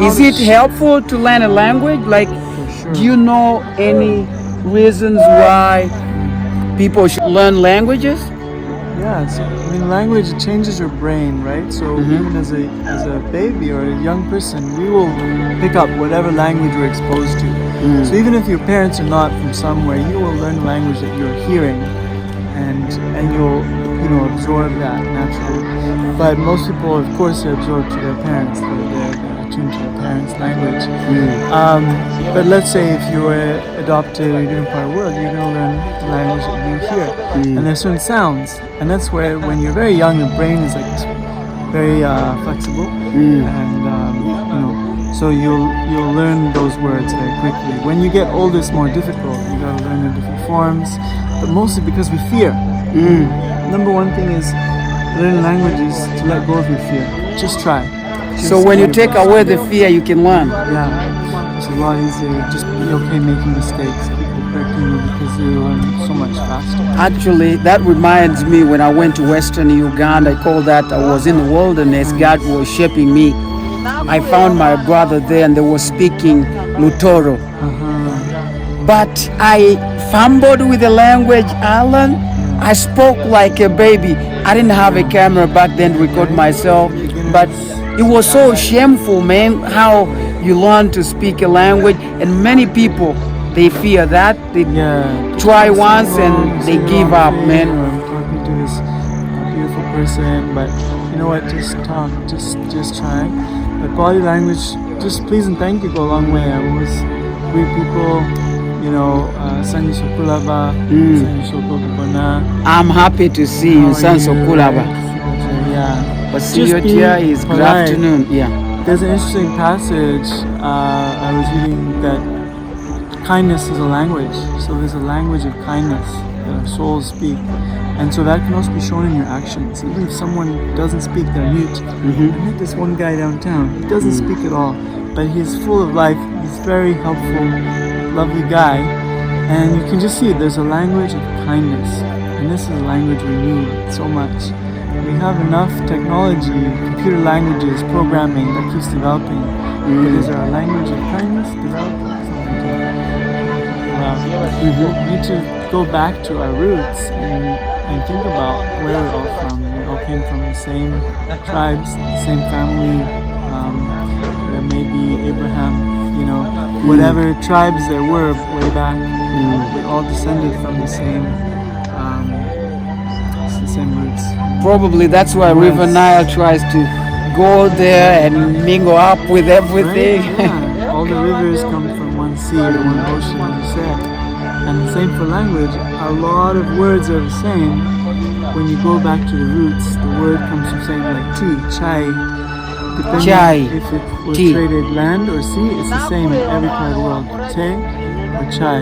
Is it helpful to learn a language? Like, do you know any reasons why people should learn languages? Yeah, so, I mean, language changes your brain, right? So even as a baby or a young person, we will pick up whatever language we're exposed to. So even if your parents are not from somewhere, you will learn language that you're hearing, and you'll absorb that naturally. But most people, of course, are absorbed to their parents. They're attuned to their parents' language. But let's say if you were adopted or you're in a part of the world, you're going to learn the language that you hear. And there's certain sounds. And that's where, when you're very young, your brain is like very flexible. And, so you'll learn those words very quickly. When you get older, it's more difficult. You got to learn in different forms. But mostly because we fear. Number one thing is learning languages to let go of your fear. Just try. So when you take away the fear, you can learn. Yeah, it's a lot easier. Just be okay making mistakes. People correcting you because you learn so much faster. Actually, that reminds me when I went to Western Uganda. I call that I was in the wilderness. God was shaping me. I found my brother there, and they were speaking Lutoro. But I fumbled with the language, Alan. I spoke like a baby. I didn't have a camera back then to record myself, but it was so shameful, man, how you learn to speak a language, and many people, they fear that. They try once and they give up, man. I'm talking to this beautiful person, but you know what? Just talk, just try. But body language, just please and thank you go a long way. I always greet people. Sanyi Sokulaba, Sanyi Sokobona. I'm happy to see you, Sanyi Sokulaba. Yeah. But see you here is good afternoon. Yeah. There's an interesting passage I was reading that kindness is a language. So there's a language of kindness that our souls speak. And so that can also be shown in your actions. Even if someone doesn't speak, they're mute. I met this one guy downtown. He doesn't speak at all, but he's full of life. He's very helpful, lovely guy. And you can just see there's a language of kindness. And this is a language we need so much. We have enough technology, computer languages, programming that keeps developing. But is there a language of kindness developing? We need to go back to our roots and think about where we're all from. We all came from the same tribes, the same family. There may be Abraham, whatever tribes there were way back. We all descended from the same roots. Probably that's why River Nile tries to go there and mingle up with everything. Right? Yeah. All the rivers come from one sea or one ocean, as you said. And the same for language. A lot of words are the same. When you go back to the roots, the word comes from saying like tea, chai. Depending if it was traded land or sea, it's the same in every part of the world. Te or chai.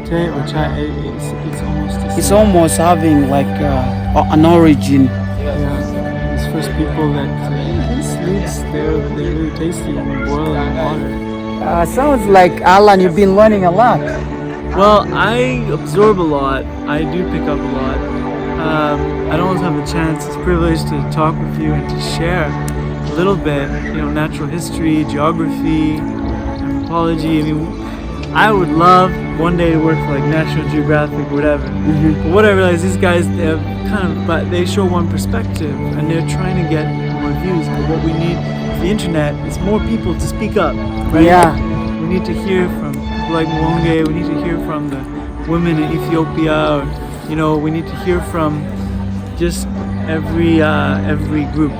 Te or chai, it's almost the same. It's almost having like an origin. Yeah, these first people that sleeps, they're really tasty when you boil them in water. Sounds like, Alan, you've been learning a lot. Well, I absorb a lot. I do pick up a lot. I don't always have the chance. It's a privilege to talk with you and to share a little bit, natural history, geography, anthropology. I mean, I would love one day to work for like National Geographic or whatever. But what I realize, these guys, they have but they show one perspective and they're trying to get more views. But what we need with the internet is more people to speak up, right? Yeah. We need to hear from people like Muwonge. We need to hear from the women in Ethiopia. Or, we need to hear from just every group.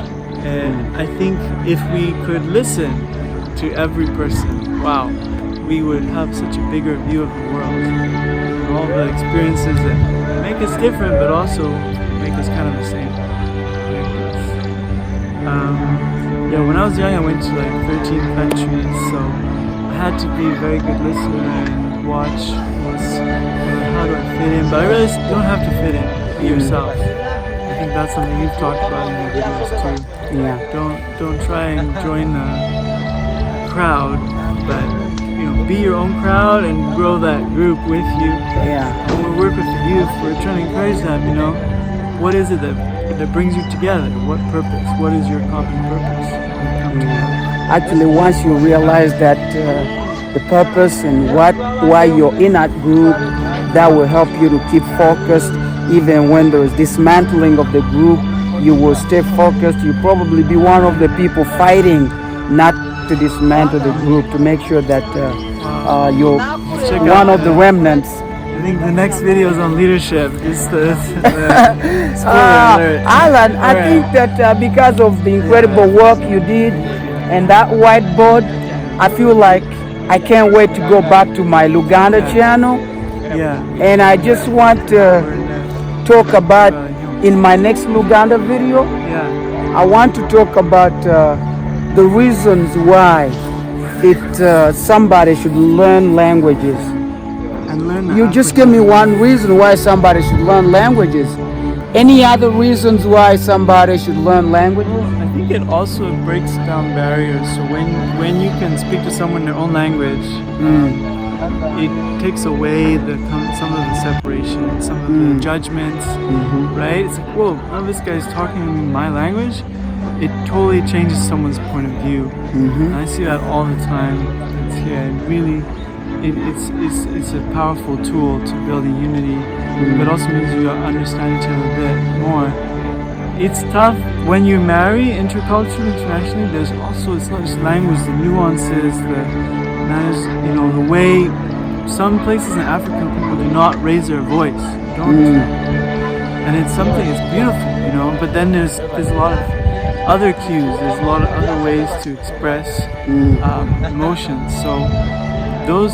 And I think if we could listen to every person, wow, we would have such a bigger view of the world. And all the experiences that make us different, but also make us kind of the same. When I was young, I went to like 13 countries, so I had to be a very good listener and watch how do I fit in. But I realized you don't have to fit in. Be yourself. I think that's something you've talked about in your videos too. Yeah. Don't try and join the crowd, but be your own crowd and grow that group with you. Yeah. When we work with the youth, we're trying to encourage them, what is it that brings you together? What purpose? What is your common purpose? Come together. actually, once you realize that the purpose and why you're in that group, that will help you to keep focused. Even when there is dismantling of the group, you will stay focused. You'll probably be one of the people fighting not to dismantle the group, to make sure that you're one of the remnants. I think the next video is on leadership. It's the spoiler alert. Alan, I think that because of the incredible work you did and that whiteboard, I feel like I can't wait to go back to my Luganda channel. Yeah. And I just want to talk about, in my next Luganda video, I want to talk about the reasons why somebody should learn languages. You just give me one reason why somebody should learn languages. Any other reasons why somebody should learn languages? I think it also breaks down barriers. So when you can speak to someone in their own language, it takes away some of the separation, some of the judgments, right? It's like, whoa, now this guy's talking in my language. It totally changes someone's point of view. And I see that all the time. It's a powerful tool to building unity, but also means you understand each other a bit more. It's tough when you marry interculturally, internationally. There's also, it's not just language, the nuances, the manners, the way some places in Africa people do not raise their voice. And it's something, it's beautiful, but then there's a lot of other cues, there's a lot of other ways to express emotions. So those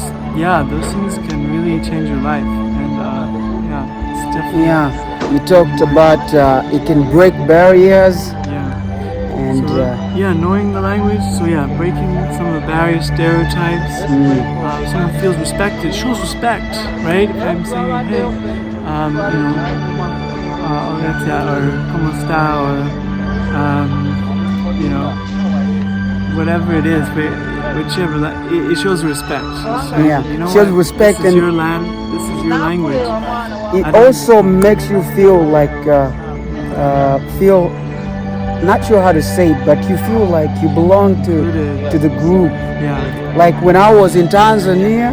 things can really change your life, and it's definitely. Yeah, you talked about it can break barriers. And knowing the language. So breaking some of the barriers, stereotypes. Someone feels respected, shows respect, right? If I'm saying, hey, or como está, or whatever it is, whichever, it shows respect. Shows respect, this is your land, this is your language. It also makes you feel like not sure how to say it, but you feel like you belong to the group. Like when I was in Tanzania,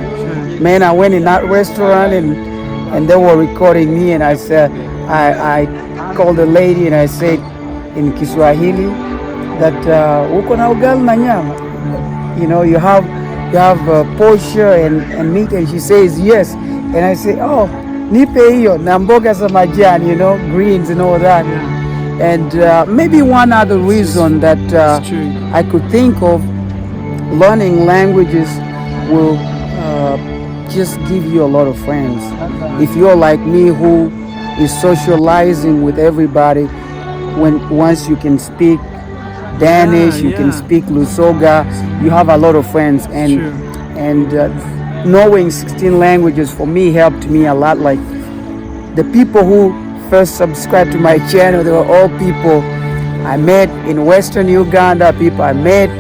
man, I went in that restaurant and they were recording me, and I said, I called the lady and I said in Kiswahili that uko na ugali na nyama. You have posher and meat, and she says yes, and I say, oh, nipe hiyo na mboga za majani, greens and all that. And maybe one other reason that I could think of, learning languages will just give you a lot of friends. If you're like me, who is socializing with everybody, once you can speak Danish, you can speak Lusoga, you have a lot of friends. And knowing 16 languages for me helped me a lot. Like the people who first subscribed to my channel, they were all people I met in Western Uganda, people I met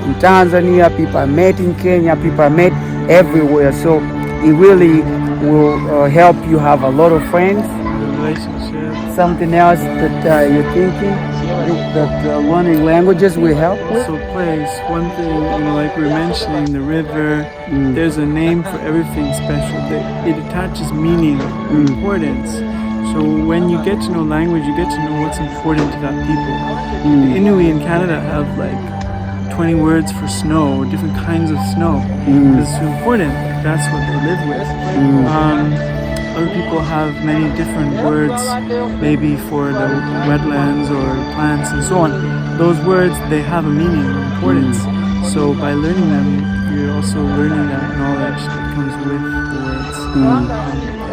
in Tanzania, people I met in Kenya, people I met everywhere. So it really will help you have a lot of friends. Relationship. Something else that you're thinking that learning languages will help with? So place, one thing, like we were mentioning, the river, there's a name for everything special. It attaches meaning, importance. So when you get to know language, you get to know what's important to that people. The Inuit in Canada have like 20 words for snow, different kinds of snow. It's important. That's what they live with. Other people have many different words, maybe for the wetlands or plants and so on. Those words, they have a meaning or importance. So by learning them, you're also learning that knowledge that comes with the words.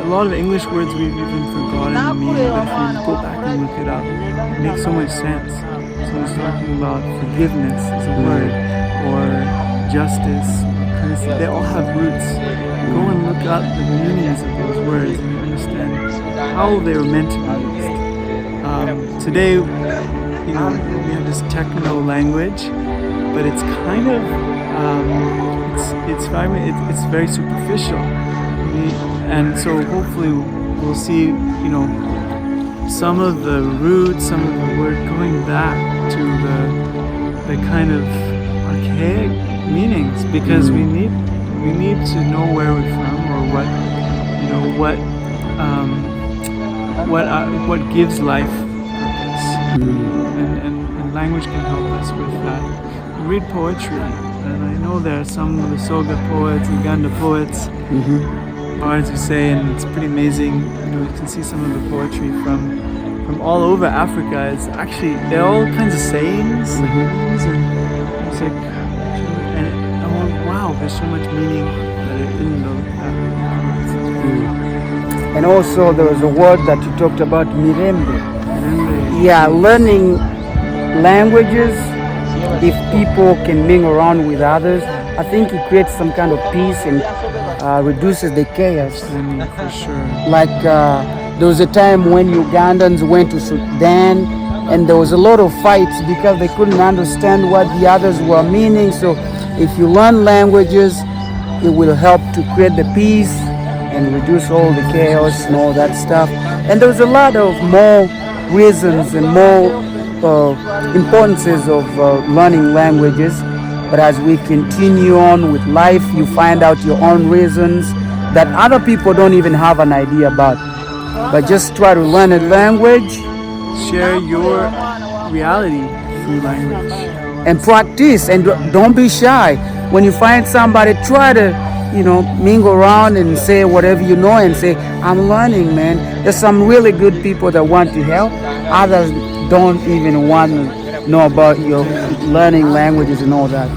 A lot of English words we've even forgotten the meaning, but if you go back and look it up, it makes so much sense. Someone's talking about forgiveness as a word, or justice, courtesy. They all have roots. Go and look up the meanings of those words and you understand how they were meant to be used. Today, we have this techno language, but it's kind of it's very superficial. And so hopefully we'll see, some of the roots, some of the word going back to the kind of archaic meanings, because we need to know where we're from, or what gives life purpose, and language can help us with that. We read poetry, and I know there are some of the Soga poets, Luganda poets, bards who say, and it's pretty amazing. You can see some of the poetry from all over Africa. It's actually, they're all kinds of sayings, and it's like, and oh wow, there's so much meaning that it in those. And also there was a word that you talked about, mirembe. Yeah, learning languages, if people can mingle around with others, I think it creates some kind of peace and reduces the chaos. For sure. Like there was a time when Ugandans went to Sudan, and there was a lot of fights because they couldn't understand what the others were meaning. So if you learn languages, it will help to create the peace and reduce all the chaos and all that stuff. And there's a lot of more reasons and more importances of learning languages. But as we continue on with life, you find out your own reasons that other people don't even have an idea about. But just try to learn a language. Share your reality through language. And practice, and don't be shy. When you find somebody, try to, mingle around and say whatever you know, and say, I'm learning, man. There's some really good people that want to help. Others don't even want to know about your learning languages and all that.